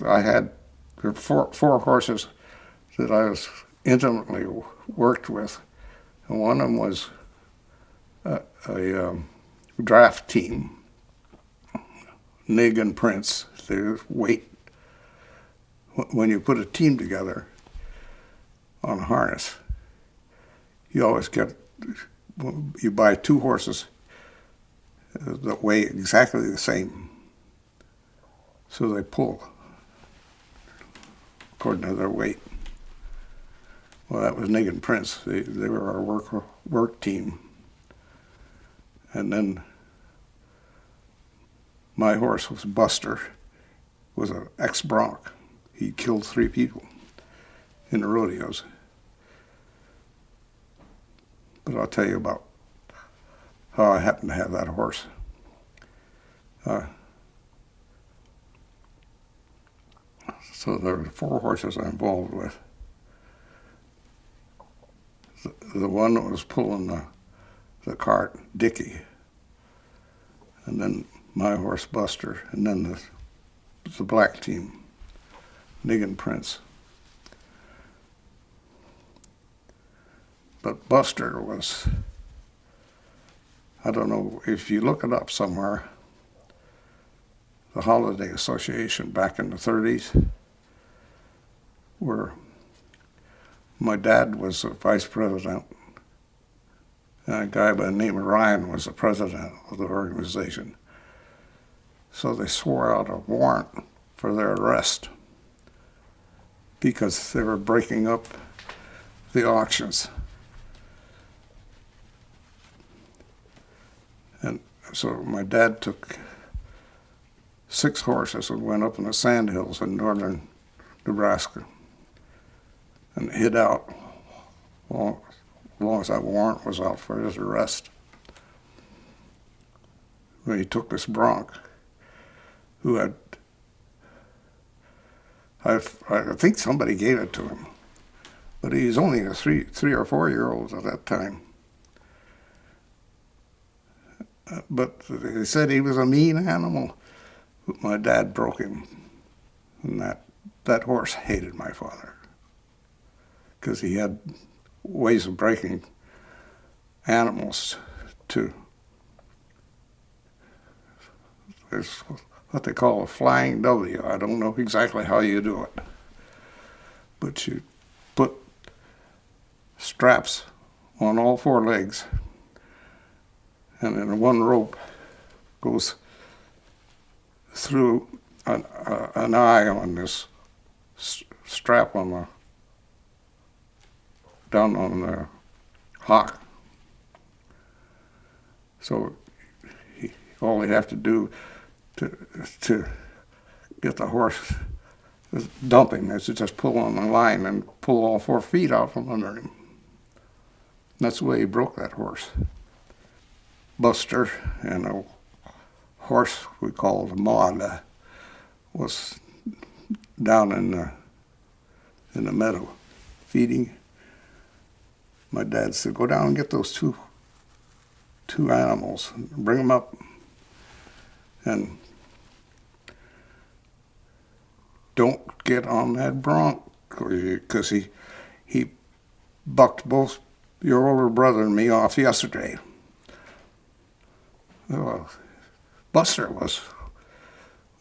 I had four horses that I was intimately worked with, and one of them was a draft team, Nig and Prince. They weight. When you put a team together on a harness, you always you buy two horses that weigh exactly the same, so they pull according to their weight. Well, that was Nig and Prince. They were our work team. And then my horse was Buster, was an ex-bronc. He killed 3 people in the rodeos. But I'll tell you about how I happened to have that horse. So there were 4 horses I'm involved with. The one that was pulling the cart, Dickie, and then my horse Buster, and then the black team, Nig and Prince. But Buster was, I don't know, if you look it up somewhere, the Holiday Association back in the 30s, where my dad was the vice president, and a guy by the name of Ryan was the president of the organization. So they swore out a warrant for their arrest because they were breaking up the auctions. And so my dad took 6 horses and went up in the sandhills in northern Nebraska and hid out as long as that warrant was out for his arrest. When he took this bronc, who had, I think somebody gave it to him, but he was only a 3 or 4-year-old at that time. But they said he was a mean animal. My dad broke him, and that horse hated my father because he had ways of breaking animals to, there's what they call a flying W. I don't know exactly how you do it, but you put straps on all 4 legs, and then one rope goes through an eye on this strap on down on the hock. So all they have to do to get the horse dump him is to just pull on the line and pull all 4 feet out from under him. That's the way he broke that horse. Buster and a horse we called Maud was down in the meadow feeding. My dad said, "Go down and get those two animals, and bring them up, and don't get on that bronc because he bucked both your older brother and me off yesterday." Well, Buster was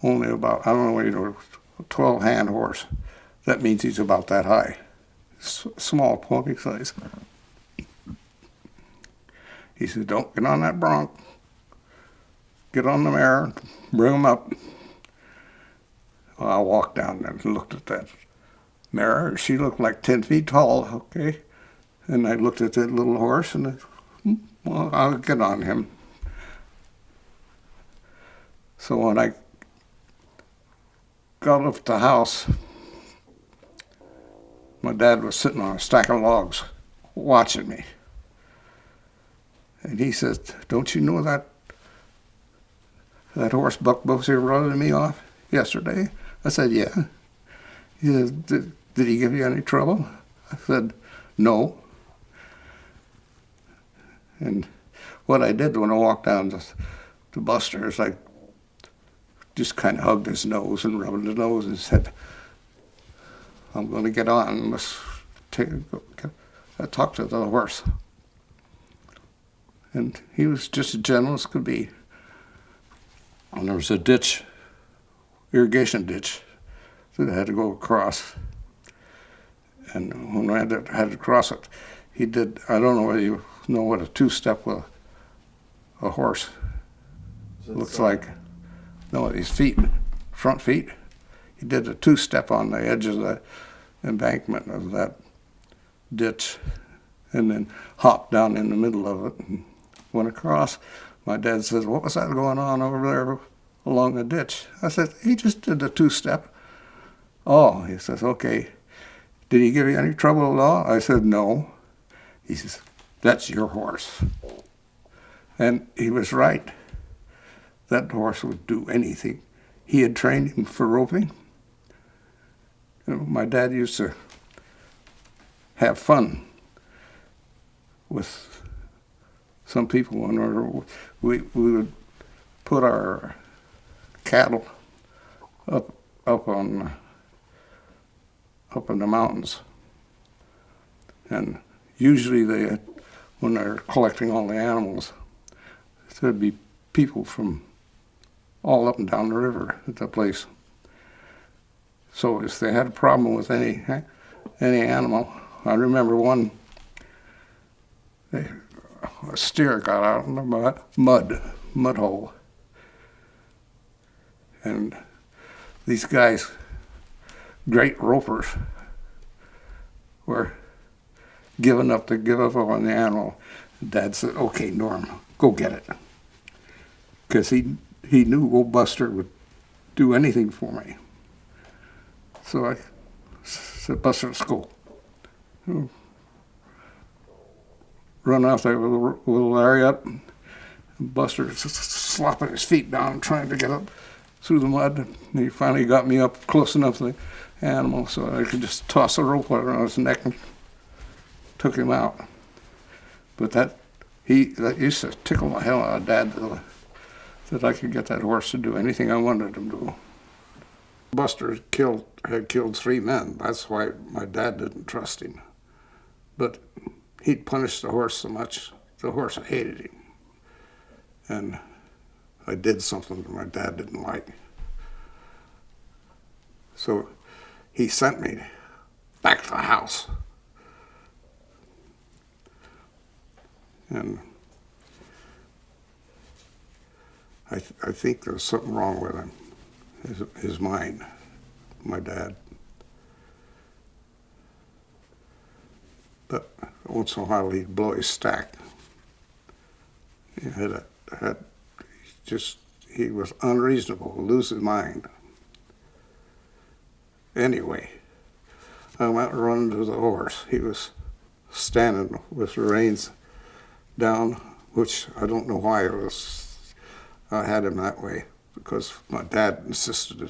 only about, I don't know, a 12-hand horse. That means he's about that high. Small, pony size. He said, "Don't get on that bronc. Get on the mare, bring him up." Well, I walked down there and looked at that mare. She looked like 10 feet tall, okay? And I looked at that little horse and well, I'll get on him. So when I got up to the house, my dad was sitting on a stack of logs watching me. And he said, "Don't you know that horse bucked both your brother and me off yesterday?" I said, "Yeah." He said, did he give you any trouble?" I said, "No." And what I did when I walked down to Buster is I just kind of hugged his nose and rubbed his nose and said, "I'm going to get on. Let's talk to the horse." And he was just as gentle as could be. And there was a ditch, irrigation ditch, that I had to go across. And when I had to cross it, he did, I don't know whether you know what a two-step with a horse looks like. No, his feet, front feet. He did a two-step on the edge of the embankment of that ditch and then hopped down in the middle of it and went across. My dad says, "What was that going on over there along the ditch?" I said, "He just did a two-step." "Oh," he says, "okay. Did he give you any trouble at all?" I said, "No." He says, "That's your horse." And he was right. That horse would do anything. He had trained him for roping. You know, my dad used to have fun with some people when we would put our cattle up in the mountains, and usually when they're collecting all the animals, there'd be people from all up and down the river at the place. So if they had a problem with any animal, I remember one, a steer got out in the mud hole, and these guys, great ropers, were give up on the animal. Dad said, "Okay, Norm, go get it," because he knew old Buster would do anything for me. So I said, "Buster, let's go." Run out there with a little lariat. Buster slopping his feet down, trying to get up through the mud. And he finally got me up close enough to the animal so I could just toss a rope around his neck and took him out. But that used to tickle the hell out of Dad that I could get that horse to do anything I wanted him to. Buster had killed 3 men. That's why my dad didn't trust him. But he'd punished the horse so much, the horse hated him. And I did something that my dad didn't like. So he sent me back to the house. And I think there's something wrong with him, his mind, my dad. But once in a while he'd blow his stack. He was unreasonable, lose his mind. Anyway, I went running to the horse. He was standing with the reins down, which I don't know why I had him that way, because my dad insisted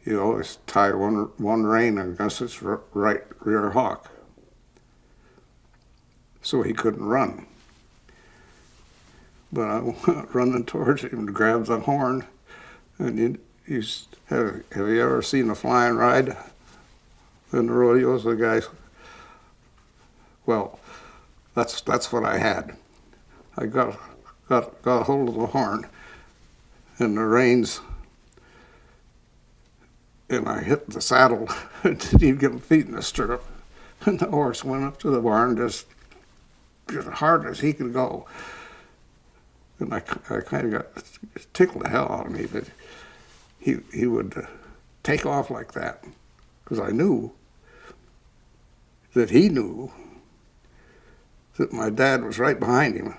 you always tie one rein against its right rear hock, so he couldn't run. But I went running towards him to grab the horn, and have you ever seen a flying ride in the rodeos? The guys, well, that's what I had. I got a hold of the horn and the reins, and I hit the saddle. Didn't even get my feet in the stirrup, and the horse went up to the barn just as hard as he could go. And I kind of got tickled the hell out of me that he would take off like that, because I knew that he knew that my dad was right behind him.